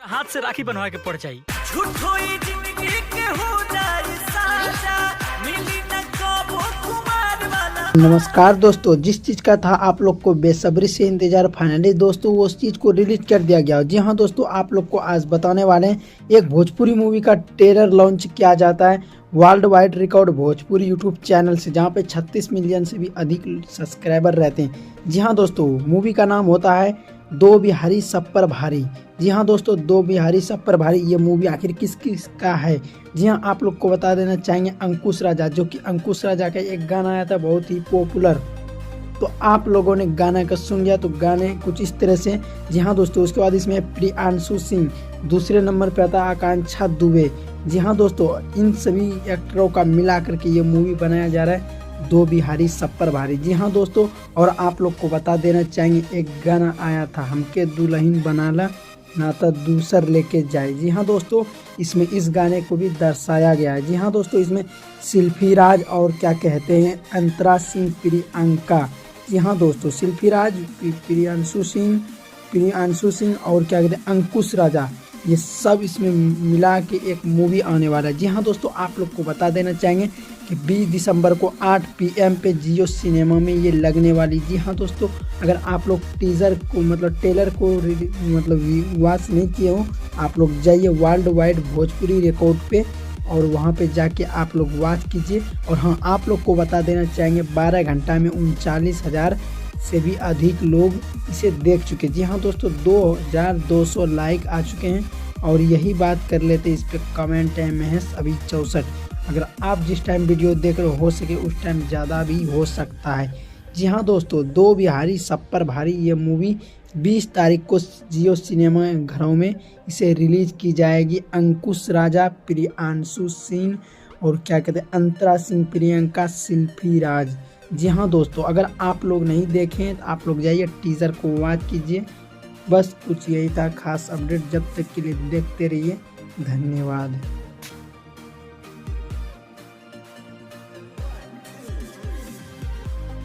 हाथ से राखी बनवा के पड़ जाई। नमस्कार दोस्तों, जिस चीज़ का था आप लोग को बेसब्री से इंतजार, फाइनली दोस्तों उस चीज़ को रिलीज कर दिया गया। जी हाँ दोस्तों, आप लोग को आज बताने वाले हैं एक भोजपुरी मूवी का ट्रेलर लॉन्च किया जाता है world wide record Bhojpuri YouTube channel से, जहाँ पे 36 मिलियन से भी अधिक सब्सक्राइबर रहते हैं। जी हाँ दोस्तों, मूवी का नाम होता है दो बिहारी सब पर भारी। जी हाँ दोस्तों, दो बिहारी सब पर भारी। ये मूवी आखिर किस किस का है? जी हाँ, आप लोग को बता देना चाहेंगे अंकुश राजा, जो कि अंकुश राजा का एक गाना आया था बहुत ही पॉपुलर। तो आप लोगों ने गाना का सुन लिया, तो गाने कुछ इस तरह से। जी हाँ दोस्तों, उसके बाद इसमें प्रियांशु सिंह, दूसरे नंबर पे आता आकांक्षा दुबे। जी हाँ दोस्तों, इन सभी एक्टरों का मिला करके ये मूवी बनाया जा रहा है दो बिहारी सब पर भारी। जी हाँ दोस्तों, और आप लोग को बता देना चाहेंगे एक गाना आया था हमके दुल्हन बनाला ना तो दूसर लेके जाए। जी हाँ दोस्तों, इसमें इस गाने को भी दर्शाया गया है। जी हाँ दोस्तों, इसमें शिल्पी राज और क्या कहते हैं अंतरा सिंह, प्रियंका। जी हाँ दोस्तों, शिल्पी राज, प्रियांशु सिंह और क्या कहते हैं अंकुश राजा, ये सब इसमें मिला के एक मूवी आने वाला है। जी हाँ दोस्तों, आप लोग को बता देना चाहेंगे कि 20 दिसंबर को 8 PM पे जियो सिनेमा में ये लगने वाली। जी हाँ दोस्तों, अगर आप लोग टीजर को मतलब ट्रेलर को वॉच नहीं किए हो, आप लोग जाइए वर्ल्ड वाइड भोजपुरी रिकॉर्ड पे और वहाँ पे जाके आप लोग वॉच कीजिए। और हाँ, आप लोग को बता देना चाहेंगे 12 घंटा में 39,000 से भी अधिक लोग इसे देख चुके। जी हाँ दोस्तों, 2200 लाइक आ चुके हैं। और यही बात कर लेते, इस पे कमेंट है महेश अभी 64। अगर आप जिस टाइम वीडियो देख रहे हो सके उस टाइम ज़्यादा भी हो सकता है। जी हाँ दोस्तों, दो बिहारी सब पर भारी ये मूवी 20 तारीख को जियो सिनेमा घरों में इसे रिलीज की जाएगी। अंकुश राजा, प्रियांशु सिंह और क्या कहते हैं अंतरा सिंह, प्रियंका, शिल्पी राज। जी हाँ दोस्तों, अगर आप लोग नहीं देखें तो आप लोग जाइए टीजर को वॉच कीजिए। बस कुछ यही था खास अपडेट। जब तक के लिए देखते रहिए, धन्यवाद।